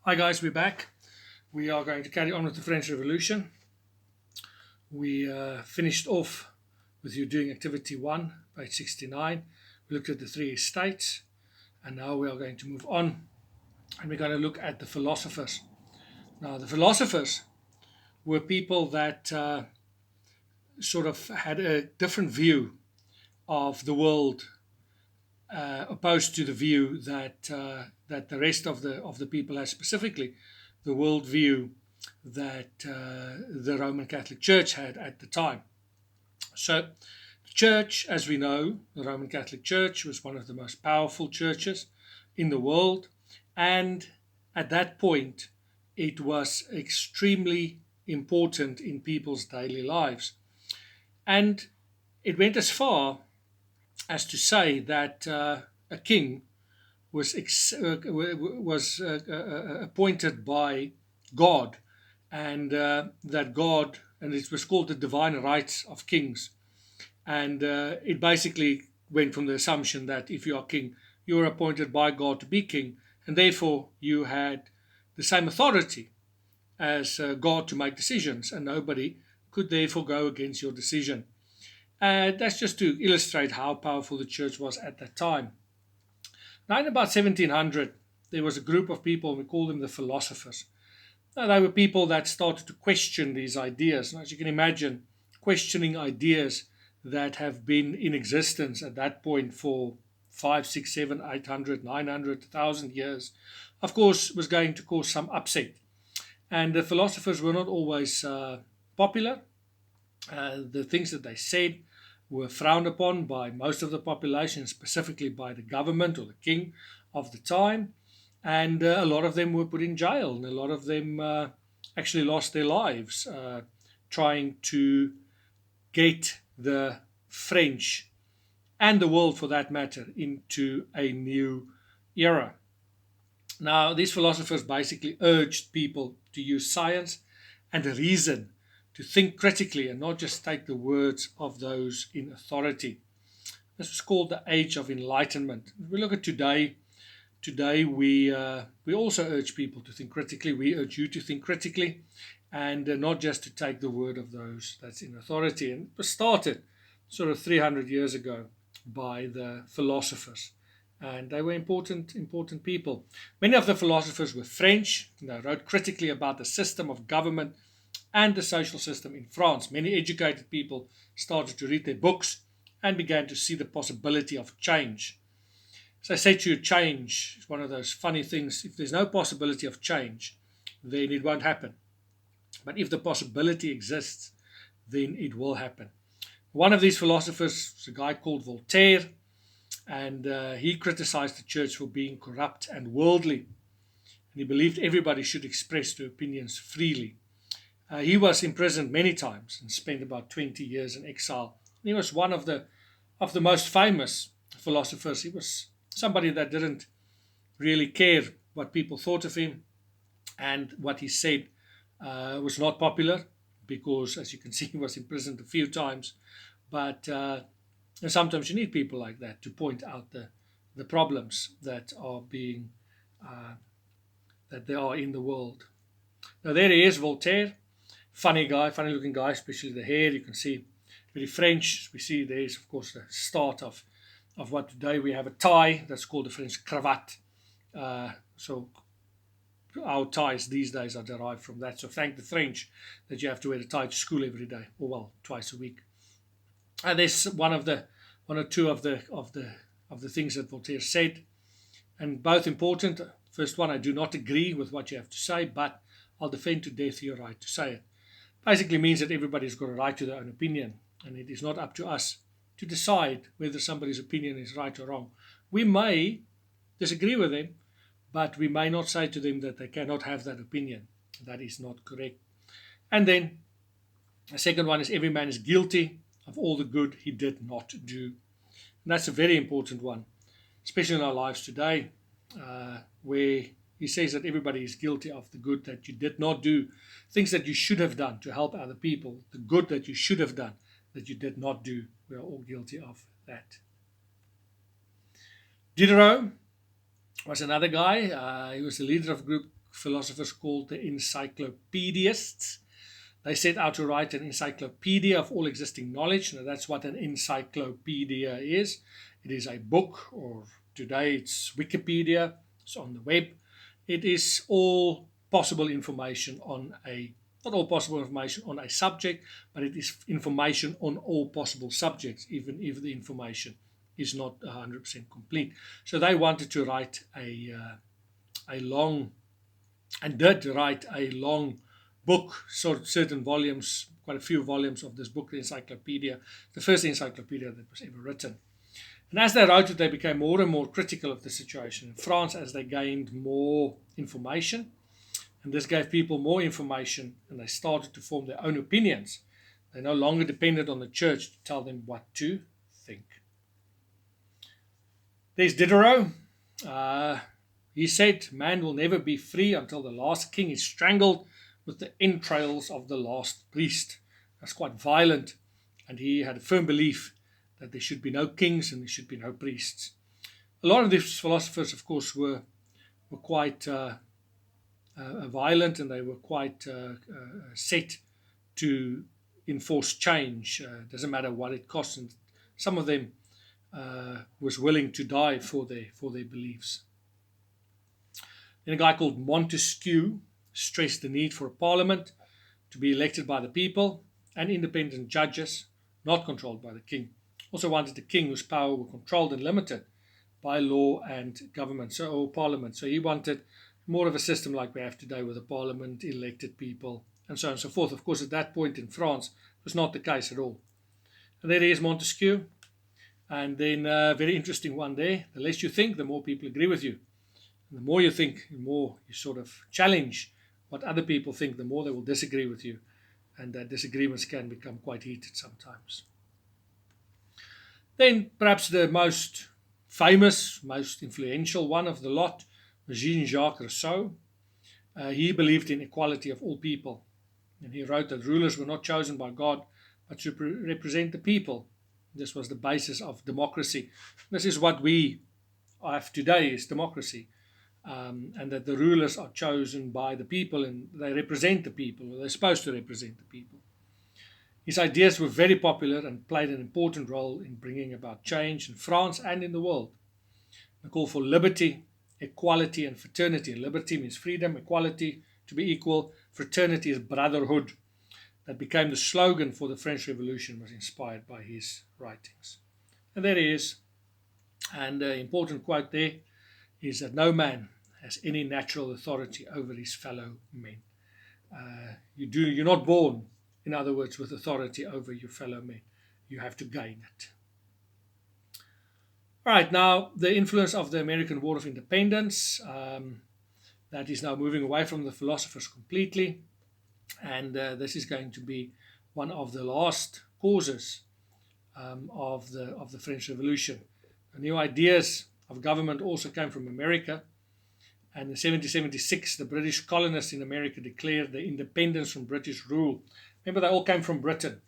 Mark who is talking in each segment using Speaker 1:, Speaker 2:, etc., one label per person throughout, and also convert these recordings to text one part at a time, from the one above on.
Speaker 1: Hi guys, we're back. We are going to carry on with the French Revolution. We finished off with you doing activity 1, page 69. We looked at the three estates, and now we are going to move on and we're going to look at the philosophers. Now, the philosophers were people that sort of had a different view of the world, opposed to the view that the rest of the people has, specifically the worldview that the Roman Catholic Church had at the time. So, the church, as we know, the Roman Catholic Church was one of the most powerful churches in the world, and at that point, it was extremely important in people's daily lives. And it went as far as to say that a king was appointed by God, and that God, and it was called the divine rights of kings. And it basically went from the assumption that if you are king, you are appointed by God to be king, and therefore you had the same authority as God to make decisions, and nobody could therefore go against your decision. That's just to illustrate how powerful the church was at that time. Now, in about 1700, there was a group of people, we call them the philosophers. Now, they were people that started to question these ideas. And as you can imagine, questioning ideas that have been in existence at that point for 5, 6, 7, 800, 900, 1,000 years, of course, was going to cause some upset. And the philosophers were not always popular. The things that they said were frowned upon by most of the population, specifically by the government or the king of the time. And a lot of them were put in jail, and a lot of them actually lost their lives trying to get the French and the world, for that matter, into a new era. Now, these philosophers basically urged people to use science and reason, to think critically and not just take the words of those in authority. This was called the Age of Enlightenment. If we look at today, we also urge people to think critically. We urge you to think critically, and not just to take the word of those that's in authority. And it was started sort of 300 years ago by the philosophers, and they were important people. Many of the philosophers were French. They wrote critically about the system of government and the social system in France. Many educated people started to read their books and began to see the possibility of change. As I say to you, change is one of those funny things. If there's no possibility of change, then it won't happen. But if the possibility exists, then it will happen. One of these philosophers was a guy called Voltaire, and he criticized the church for being corrupt and worldly. And he believed everybody should express their opinions freely. He was imprisoned many times and spent about 20 years in exile. He was one of the most famous philosophers. He was somebody that didn't really care what people thought of him, and what he said was not popular because, as you can see, he was imprisoned a few times. But sometimes you need people like that to point out the problems that are being that there are in the world. Now there he is, Voltaire. Funny guy, funny looking guy, especially the hair. You can see very French. We see there's, of course, the start of what today we have a tie. That's called the French cravat. So our ties these days are derived from that. So thank the French that you have to wear a tie to school every day, or well, twice a week. And there's one or two of the things that Voltaire said, and both important. First one, I do not agree with what you have to say, but I'll defend to death your right to say it. Basically means that everybody's got a right to their own opinion, and it is not up to us to decide whether somebody's opinion is right or wrong. We may disagree with them, but we may not say to them that they cannot have that opinion. That is not correct. And then the second one is every man is guilty of all the good he did not do. And that's a very important one, especially in our lives today, where he says that everybody is guilty of the good that you did not do, things that you should have done to help other people, the good that you should have done that you did not do. We are all guilty of that. Diderot was another guy. He was the leader of a group philosophers called the encyclopedists. They set out to write an encyclopedia of all existing knowledge. Now, that's what an encyclopedia is. It is a book, or today it's Wikipedia. It's on the web. It is all possible information on not all possible information on a subject, but it is information on all possible subjects, even if the information is not 100% complete. So they wanted to write a long, and did write a long book, certain volumes, quite a few volumes of this book, the encyclopedia, the first encyclopedia that was ever written. And as they wrote it, they became more and more critical of the situation in France as they gained more information. And this gave people more information, and they started to form their own opinions. They no longer depended on the church to tell them what to think. There's Diderot. He said, man will never be free until the last king is strangled with the entrails of the last priest. That's quite violent, and he had a firm belief that there should be no kings and there should be no priests. A lot of these philosophers, of course, were quite violent, and they were quite set to enforce change. Doesn't matter what it costs, and some of them was willing to die for their beliefs. Then a guy called Montesquieu stressed the need for a parliament to be elected by the people and independent judges, not controlled by the king. Also wanted a king whose power were controlled and limited by law and government, or parliament. So he wanted more of a system like we have today with a parliament, elected people, and so on and so forth. Of course, at that point in France, it was not the case at all. And there is Montesquieu. And then a very interesting one there. The less you think, the more people agree with you. And the more you think, the more you sort of challenge what other people think, the more they will disagree with you. And that disagreements can become quite heated sometimes. Then perhaps the most famous, most influential one of the lot was JeanJacques Rousseau. He believed in equality of all people. And he wrote that rulers were not chosen by God, but to represent the people. This was the basis of democracy. This is what we have today, is democracy. And that the rulers are chosen by the people, and they represent the people, or they're supposed to represent the people. His ideas were very popular and played an important role in bringing about change in France and in the world. The call for liberty, equality, and fraternity. Liberty means freedom, equality, to be equal. Fraternity is brotherhood. That became the slogan for the French Revolution, was inspired by his writings. And there he is. And the important quote there is that no man has any natural authority over his fellow men. You're not born, in other words, with authority over your fellow men. You have to gain it. All right, now the influence of the American War of Independence, that is now moving away from the philosophers completely. And this is going to be one of the last causes of the French Revolution. The new ideas of government also came from America. And in 1776, the British colonists in America declared their independence from British rule. Remember, they all came from Britain.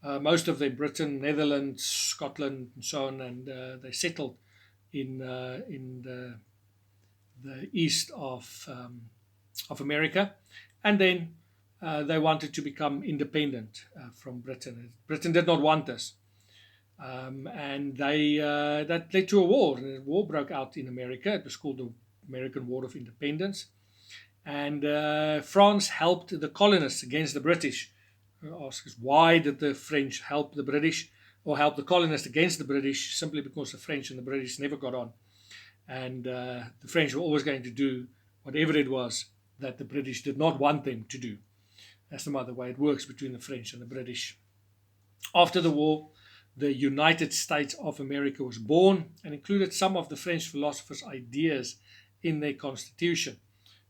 Speaker 1: Most of them, Britain, Netherlands, Scotland, and so on. And they settled in the east of America. And then they wanted to become independent from Britain. Britain did not want this. And that led to a war. And a war broke out in America. It was called the American War of Independence. And France helped the colonists against the British. Ask us, why did the French help the British or help the colonists against the British? Simply because the French and the British never got on. And the French were always going to do whatever it was that the British did not want them to do. That's the other way it works between the French and the British. After the war, the United States of America was born and included some of the French philosophers' ideas in their constitution.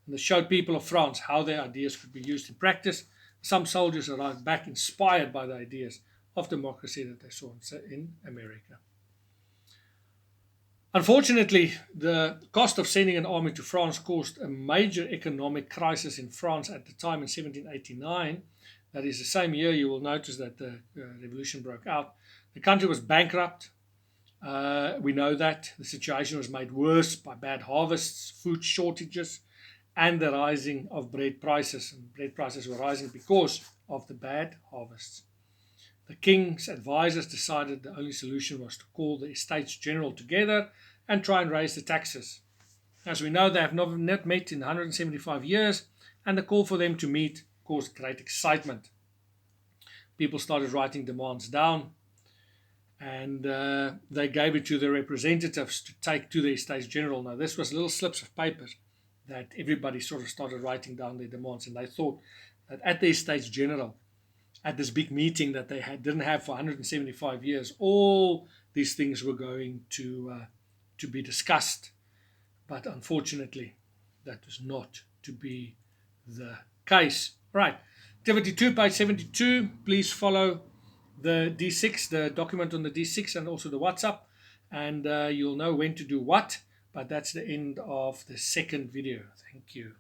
Speaker 1: And they showed people of France how their ideas could be used in practice. Some soldiers arrived back inspired by the ideas of democracy that they saw in America. Unfortunately, the cost of sending an army to France caused a major economic crisis in France at the time in 1789. That is the same year you will notice that the revolution broke out. The country was bankrupt. We know that. The situation was made worse by bad harvests, food shortages, and the rising of bread prices. And bread prices were rising because of the bad harvests. The king's advisors decided the only solution was to call the Estates General together and try and raise the taxes. As we know, they have not met in 175 years, and the call for them to meet caused great excitement. People started writing demands down, and they gave it to the representatives to take to the Estates General. Now, this was little slips of paper that everybody sort of started writing down their demands, and they thought that at the Estates General, at this big meeting that they didn't have for 175 years, all these things were going to be discussed. But unfortunately, that was not to be the case. Right, activity 2, page 72. Please follow the D6, the document on the D6, and also the WhatsApp, and you'll know when to do what. But that's the end of the second video. Thank you.